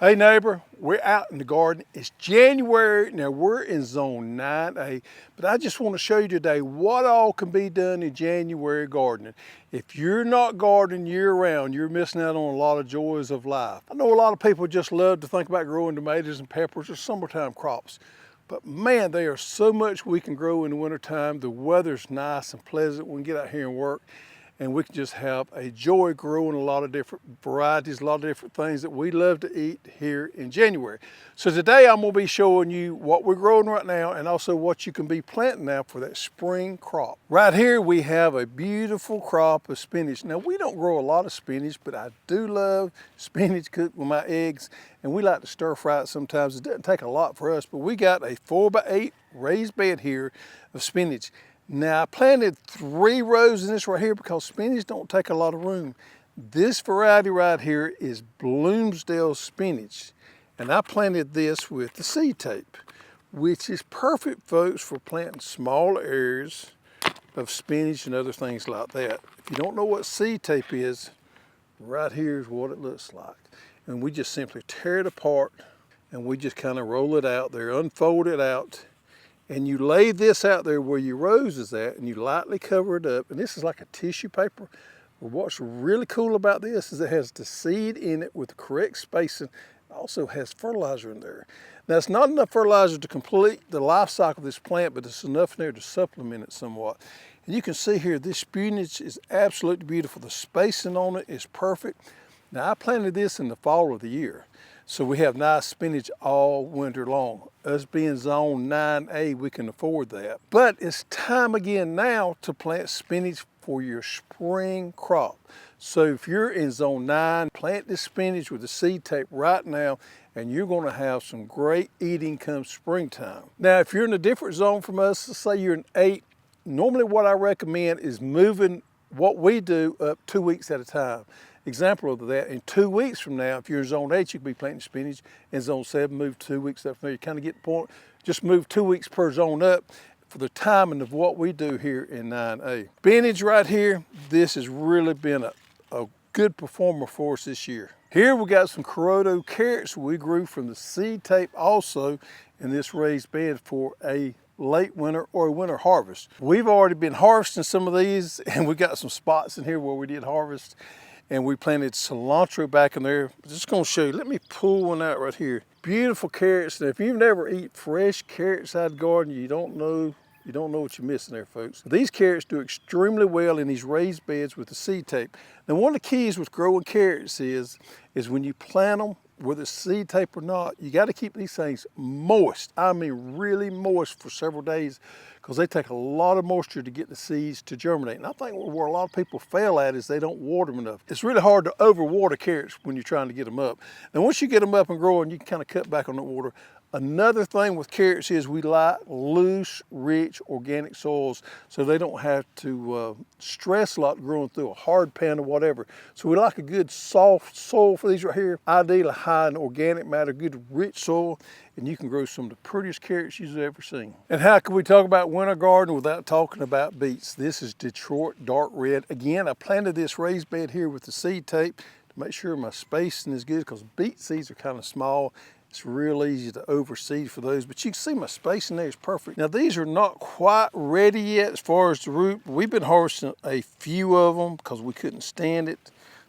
Hey neighbor, we're out in the garden. It's January. Now we're in zone 9A, but I just want to show you today what all can be done in January gardening. If you're not gardening year round, you're missing out on a lot of joys of life. I know a lot of people just love to think about growing tomatoes and peppers or summertime crops, but man, there is so much we can grow in the wintertime. The weather's nice and pleasant. We can get out here and work, and we can just have a joy growing a lot of different varieties, a lot of different things that we love to eat here in January. So today I'm gonna be showing you what we're growing right now and also what you can be planting now for that spring crop. Right here we have a beautiful crop of spinach. Now we don't grow a lot of spinach, but I do love spinach cooked with my eggs, and we like to stir fry it sometimes. It doesn't take a lot for us, but we got a 4x8 raised bed here of spinach. Now I planted 3 rows in this right here because spinach don't take a lot of room. This variety right here is Bloomsdale spinach. And I planted this with the seed tape, which is perfect, folks, for planting small areas of spinach and other things like that. If you don't know what seed tape is, right here is what it looks like. And we just simply tear it apart and we just kind of roll it out there, unfold it out. And you lay this out there where your rose is at, and you lightly cover it up. And this is like a tissue paper. But what's really cool about this is it has the seed in it with the correct spacing. It also has fertilizer in there. Now it's not enough fertilizer to complete the life cycle of this plant, but it's enough in there to supplement it somewhat. And you can see here, this spinach is absolutely beautiful. The spacing on it is perfect. Now I planted this in the fall of the year. So we have nice spinach all winter long. Us being zone 9A, we can afford that. But it's time again now to plant spinach for your spring crop. So if you're in zone 9, plant this spinach with the seed tape right now, and you're gonna have some great eating come springtime. Now, if you're in a different zone from us, let's say you're in 8, normally what I recommend is moving what we do up 2 weeks at a time. Example of that, in 2 weeks from now, if you're in zone 8, you can be planting spinach. In zone 7, move 2 weeks up from there. You kind of get the point. Just move 2 weeks per zone up for the timing of what we do here in 9A. Spinach right here, this has really been a good performer for us this year. Here we got some Collards carrots we grew from the seed tape also in this raised bed for a late winter or a winter harvest. We've already been harvesting some of these, and we got some spots in here where we did harvest. And we planted cilantro back in there. I'm just gonna show you, let me pull one out right here. Beautiful carrots. Now, if you've never eaten fresh carrots out of the garden, you don't know what you're missing there, folks. These carrots do extremely well in these raised beds with the seed tape. Now, one of the keys with growing carrots is when you plant them, whether it's seed tape or not, you gotta keep these things moist. I mean, really moist for several days, because they take a lot of moisture to get the seeds to germinate. And I think where a lot of people fail at is they don't water them enough. It's really hard to overwater carrots when you're trying to get them up. Now, once you get them up and growing, you can kind of cut back on the water. Another thing with carrots is we like loose, rich, organic soils, so they don't have to stress a lot growing through a hard pan or whatever. So we like a good soft soil for these right here, ideally high in organic matter, good rich soil, and you can grow some of the prettiest carrots you've ever seen. And how can we talk about winter garden without talking about beets? This is Detroit dark red. Again, I planted this raised bed here with the seed tape to make sure my spacing is good, because beet seeds are kind of small. It's real easy to overseed for those, but you can see my spacing there is perfect. Now, these are not quite ready yet as far as the root. We've been harvesting a few of them because we couldn't stand it.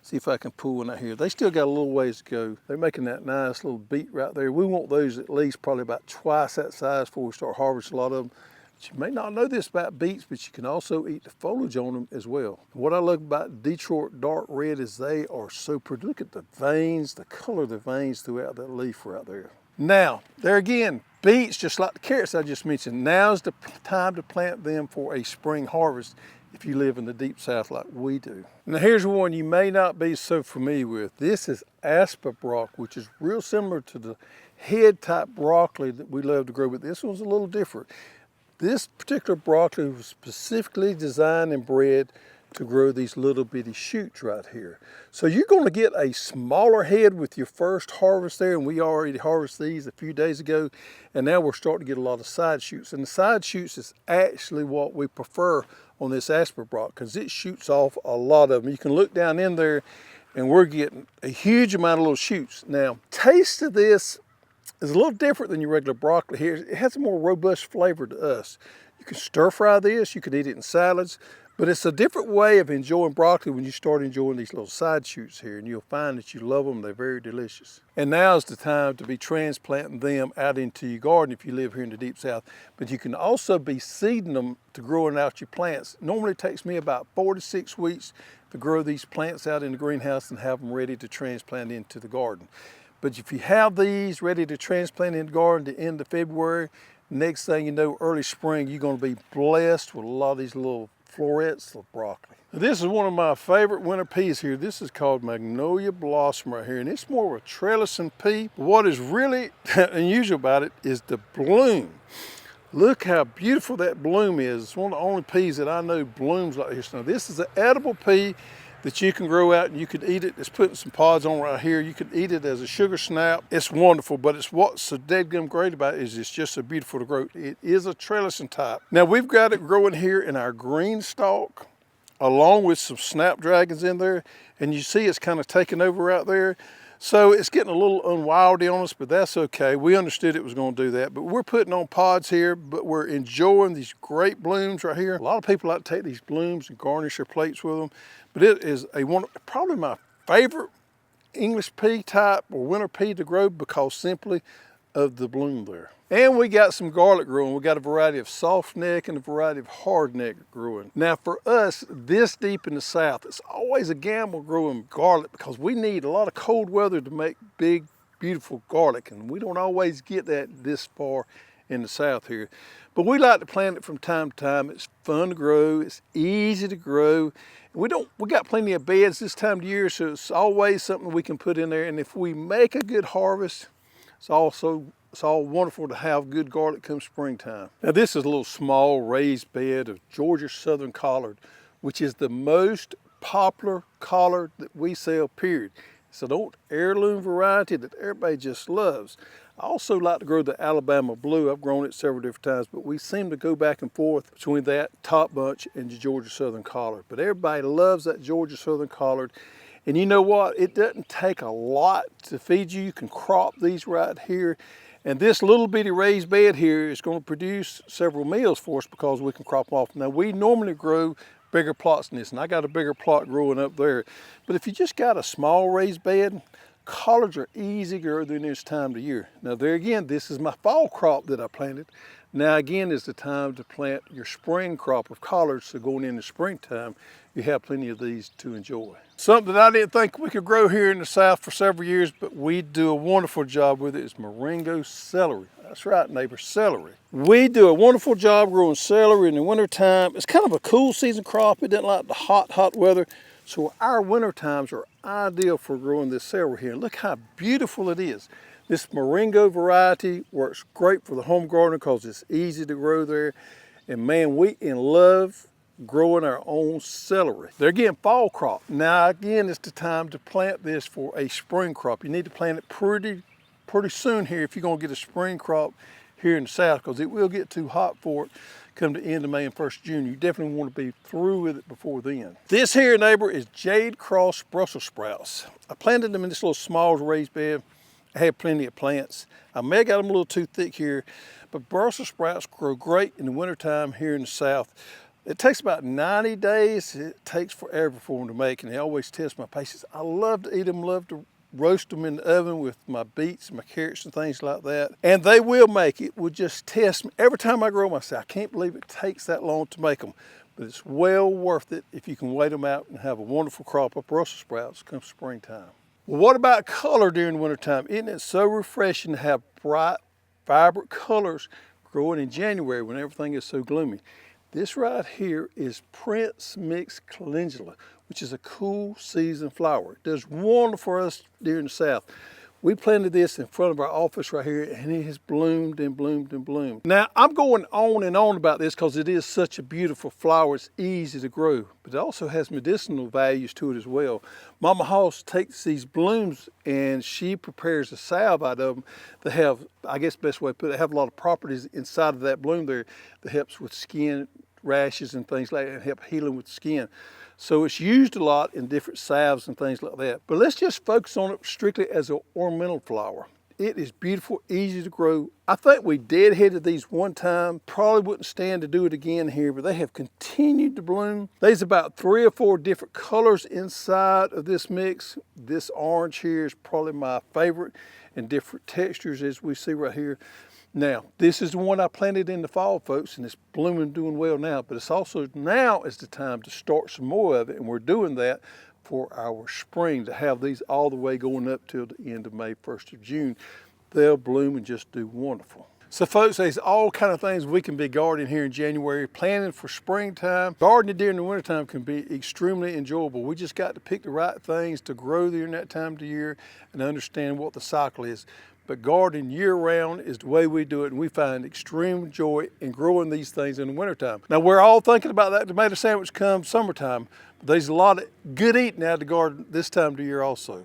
See if I can pull one out here. They still got a little ways to go. They're making that nice little beet right there. We want those at least probably about twice that size before we start harvesting a lot of them. You may not know this about beets, but you can also eat the foliage on them as well. What I love about Detroit dark red is they are so pretty. Look at the veins, the color of the veins throughout that leaf right there. Now, there again, beets, just like the carrots I just mentioned, now's the time to plant them for a spring harvest if you live in the deep south like we do. Now here's one you may not be so familiar with. This is Aspabroc, which is real similar to the head type broccoli that we love to grow, but this one's a little different. This particular broccoli was specifically designed and bred to grow these little bitty shoots right here. So you're going to get a smaller head with your first harvest there, and we already harvested these a few days ago, and now we're starting to get a lot of side shoots. And the side shoots is actually what we prefer on this Aspabroc, because it shoots off a lot of them. You can look down in there and we're getting a huge amount of little shoots. Now, taste of this is a little different than your regular broccoli here. It has a more robust flavor to us. You can stir fry this, you could eat it in salads, but it's a different way of enjoying broccoli when you start enjoying these little side shoots here, and you'll find that you love them. They're very delicious. And now is the time to be transplanting them out into your garden if you live here in the Deep South. But you can also be seeding them to growing out your plants. Normally it takes me about 4 to 6 weeks to grow these plants out in the greenhouse and have them ready to transplant into the garden. But if you have these ready to transplant in the garden at the end of February, next thing you know, early spring, you're going to be blessed with a lot of these little florets of broccoli. Now, this is one of my favorite winter peas here. This is called Magnolia Blossom right here, and it's more of a trellising pea. But what is really unusual about it is the bloom. Look how beautiful that bloom is. It's one of the only peas that I know blooms like this. Now, this is an edible pea that you can grow out and you can eat it. It's putting some pods on right here. You can eat it as a sugar snap. It's wonderful, but it's what's so deadgum great about it is it's just so beautiful to grow. It is a trellising type. Now we've got it growing here in our green stalk, along with some snapdragons in there. And you see it's kind of taking over out there. So it's getting a little unwildy on us, but that's okay. We understood it was going to do that, but we're putting on pods here, but we're enjoying these great blooms right here. A lot of people like to take these blooms and garnish their plates with them, but it is probably my favorite English pea type or winter pea to grow because simply of the bloom there. And we got some garlic growing. We got a variety of soft neck and a variety of hard neck growing. Now for us, this deep in the South, it's always a gamble growing garlic because we need a lot of cold weather to make big, beautiful garlic. And we don't always get that this far in the South here. But we like to plant it from time to time. It's fun to grow. It's easy to grow. We got plenty of beds this time of year, so it's always something we can put in there. And if we make a good harvest, it's all wonderful to have good garlic come springtime. Now this is a little small raised bed of Georgia Southern Collard, which is the most popular collard that we sell, period. It's an old heirloom variety that everybody just loves. I also like to grow the Alabama Blue. I've grown it several different times, but we seem to go back and forth between that top bunch and the Georgia Southern Collard. But everybody loves that Georgia Southern Collard. And you know what? It doesn't take a lot to feed you. You can crop these right here. And this little bitty raised bed here is going to produce several meals for us because we can crop them off. Now we normally grow bigger plots than this, and I got a bigger plot growing up there. But if you just got a small raised bed, collards are easy to grow during this time of the year. Now there again, this is my fall crop that I planted. Now again is the time to plant your spring crop of collards, so going into springtime, you have plenty of these to enjoy. Something that I didn't think we could grow here in the South for several years, but we do a wonderful job with it, is Marengo celery. That's right, neighbor, celery. We do a wonderful job growing celery in the wintertime. It's kind of a cool season crop. It doesn't like the hot weather. So our winter times are ideal for growing this celery here. Look how beautiful it is. This Marengo variety works great for the home gardener because it's easy to grow there. And man, we in love growing our own celery. They're again fall crop. Now again, it's the time to plant this for a spring crop. You need to plant it pretty soon here if you're going to get a spring crop here in the South, because it will get too hot for it come the end of May and 1st June. You definitely want to be through with it before then. This here, neighbor, is Jade Cross Brussels Sprouts. I planted them in this little small raised bed. I had plenty of plants. I may have got them a little too thick here, but Brussels sprouts grow great in the wintertime here in the South. It takes about 90 days. It takes forever for them to make, and they always test my patience. I love to eat them, love to roast them in the oven with my beets and my carrots and things like that. And they will make it. Will just test me. Every time I grow them, I say, I can't believe it takes that long to make them. But it's well worth it if you can wait them out and have a wonderful crop of Brussels sprouts come springtime. Well, what about color during wintertime? Isn't it so refreshing to have bright, vibrant colors growing in January when everything is so gloomy? This right here is Prince Mixed Calendula, which is a cool season flower. It does wonderful for us during the South. We planted this in front of our office right here, and it has bloomed and bloomed and bloomed. Now, I'm going on and on about this because it is such a beautiful flower. It's easy to grow, but it also has medicinal values to it as well. Mama Hoss takes these blooms and she prepares a salve out of them that have, I guess the best way to put it, have a lot of properties inside of that bloom there that helps with skin rashes and things like that and help healing with the skin. So it's used a lot in different salves and things like that. But let's just focus on it strictly as an ornamental flower. It is beautiful, easy to grow. I think we deadheaded these one time. Probably wouldn't stand to do it again here, but they have continued to bloom. There's about 3 or 4 different colors inside of this mix. This orange here is probably my favorite, and different textures as we see right here. Now, this is the one I planted in the fall, folks, and it's blooming, doing well now, but it's also now is the time to start some more of it, and we're doing that for our spring, to have these all the way going up till the end of May, 1st of June. They'll bloom and just do wonderful. So folks, there's all kind of things we can be gardening here in January, planning for springtime. Gardening during the wintertime can be extremely enjoyable. We just got to pick the right things to grow during that time of the year and understand what the cycle is. But gardening year-round is the way we do it, and we find extreme joy in growing these things in the wintertime. Now, we're all thinking about that tomato sandwich come summertime, but there's a lot of good eating out of the garden this time of the year also.